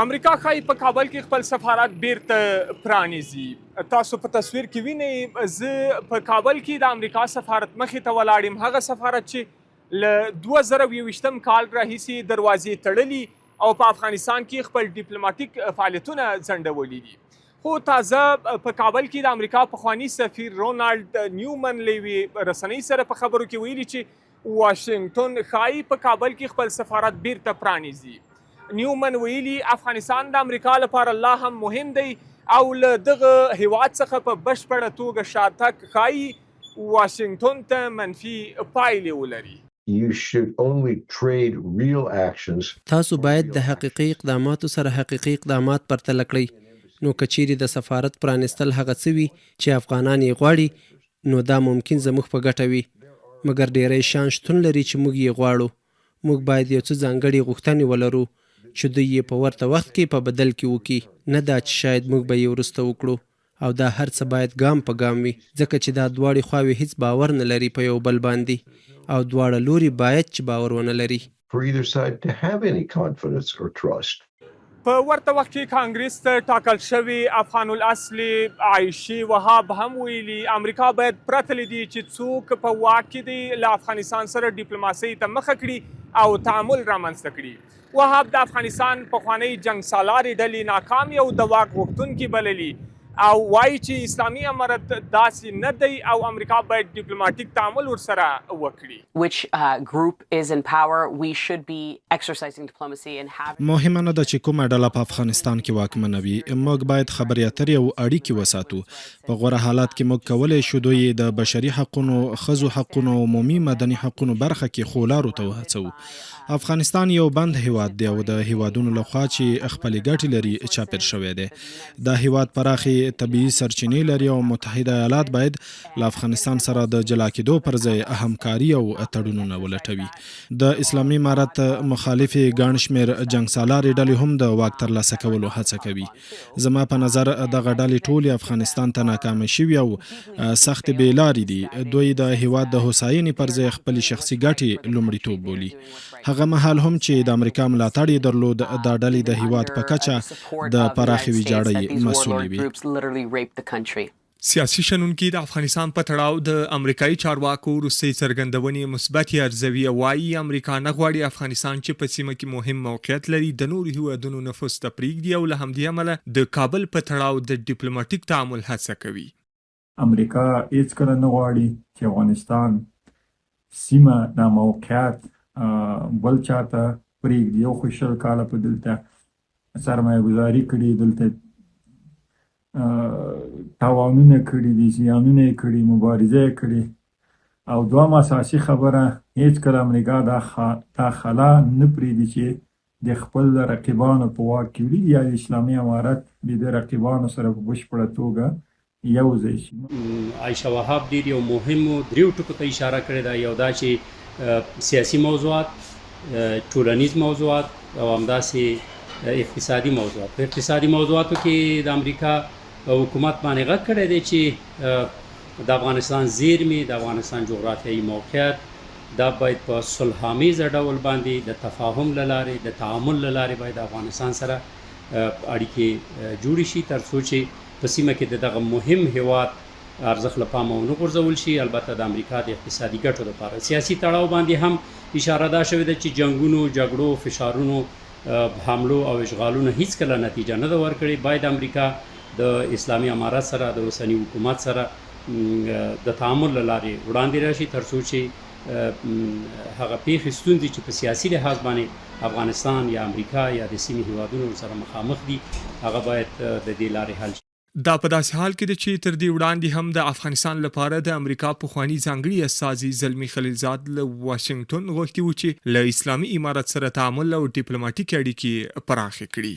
امریکا ښايي په کابل کې خپل سفارت بېرته پرانیزي. تاسو په تصویر کې وینئ زه په کابل کې د امریکا سفارت مخې ته ولاړ یم. هغه سفارت چې له 2021 کال راهیسې دروازې تړلي او په افغانستان کې خپل ډیپلوماټیک فعالیتونه ځنډولي دي. خو تازه په کابل کې د امریکا پخواني سفیر رونالډ نیومن له یوې رسنۍ سره په خبرو کې ویلي چې واشنګټن ښايي په کابل کې خپل سفارت بېرته پرانیزي. نیومن ویلي افغانستان د امریکا لپاره لا هم مهم دی او له دغه هیواد څخه په بشپړه توګه شاتګ ښايي واشنګټن ته منفي پایلې ولري. تاسو باید د حقیقي اقداماتو سره حقیقي اقدامات پرتله کړئ. نو کچيري د سفارت پرانستل هغه څه وي چې افغانان یې غواړي نو دا ممکن زموږ په ګټه وي، مګر ډیری شان شتون لري چې موږ یې غواړو. موږ باید یو څه ځانګړي غوښتنې ولرو چې دوی یې په ورته وخت کې په بدل کې وکړي، نه دا چې شاید موږ به یې وروسته وکړو. او دا هر څه باید ګام په ګام وي، ځکه چې دا دواړې خواوې هیڅ باور نه لري په یو بل باندې، او دواړه لوري باید چې باور ونه لري. په ورته وخت کې کانګریس ته ټاکل شوی افغان الاصل عایشي وهاب هم ویلي امریکا باید پرته له دې چې څوک په واک کې دی له افغانستان سره ډیپلوماسۍ ته مخه کړي او تعامل رامنځته کړي. وهاب د افغانستان پخواني جنګ سالارې ډلې ناکامې او د واک غوښتونکي بللي او وایي چې اسلامي امارت داسې نه دی او امریکا باید ډیپلوماټیک تعامل ورسره وکړي. مهمه نه ده چې کومه ډله په افغانستان کې واکمنه وي، موږ باید خبرې اترې او اړیکې وساتو. په غوره حالات کې موږ کولی شو دوی د بشري حقونو، ښځو حقونو او عمومي مدني حقونو برخه کې خو لارو ته وهڅوو. افغانستان یو بند هیواد دی او د هیوادونو لخوا چې خپلې ګټې لري چاپېر شوی دی. دا هیواد پراخې طبیعي سرچینې لري او متحده ایالات باید له افغانستان سره د جلا کېدو پر ځای همکاري او تړونونه ولټوي. د اسلامي امارت مخالفې ګڼ شمېر جنګ سالارې ډلې هم د واک ترلاسه کولو هڅه کوي. زما په نظر دغه ډلې ټولې افغانستان ته ناکامه شوي او سختې بې لارې دي. دوی د هیواد د هوساینې پر ځای خپلې شخصي ګټې لومړیتوب بولي. هغه مهال هم چې د امریکا ملاتړ یې درلود، دا ډلې د هیواد په کچه د پراخې ویجاړۍ مسؤلې وي. سیاسي شنونکي د افغانستان په تړاو د امریکایي چارواکو وروستۍ څرګندونې مثبتې ارزوي او وایي امریکا نه غواړي افغانستان چې په سیمه کې مهم موقعیت لري د نورو هیوادونو نفوذ ته پرېږدي او له همدې امله د کابل په تړاو د ډیپلوماټیک تعامل هڅه کوي. امریکا هیڅکله نه غواړي چې افغانستان سیمه د موقعیت بل چاته پرېږدي. یو خو 20 کاله په دلته سرمایه گذاري کړي، دلته تاوانونه کړي دي، زیانونه یې کړي، مبارزه یې کړي. او دوهم اساسي خبره هیڅکله امریکا دا خلا نه پرېږدي چې د خپل رقیبانو په واک کې وي یا د اسلامي امارت د رقیبانو سره په بشپړه توګه یو ځای شي. عایشه وهاب ډېر یو مهمو دریو ټکو ته اشاره کړې ده. یو دا چې سیاسي موضوعات، ټولنیز موضوعات او همداسې اقتصادي موضوعات. په اقتصادي موضوعاتو کې د امریکا حکومت باندې غږ کړی دی چې د افغانستان زیرمې، د افغانستان جغرافیایي موقعیت دا باید په صلح‌آمیزه ډول باندې د تفاهم له لارې، د تعامل له لارې باید د افغانستان سره اړیکې جوړې شي تر څو چې په سیمه کې د دغه مهم هیواد ارزښت له پامه ونه غورځول شي. البته د امریکا د اقتصادي ګټو لپاره سیاسي تړاو باندې هم اشاره دا شوې ده چې جنګونو، جګړو، فشارونو، حملو او اشغالونو هیڅکله نتیجه نه ده ورکړې. باید امریکا د اسلامي امارت سره، د اوسني حکومت سره د تعامل له لارې وړاندې راشي تر څو چې هغه پیښې ستونزې چې په سیاسي لحاظ باندې افغانستان یا امریکا یا د سیمې هیوادونو سره مخامخ دي هغه باید د دې لارې حل شي. دا په داسې حال کې ده چې تر دې وړاندې هم د افغانستان لپاره د امریکا پخواني ځانګړي استازي زلمي خلیلزاد له واشنګټن غوښتي و چې له اسلامي امارت سره تعامل او ډیپلوماټیک اړیکې پراخې کړي.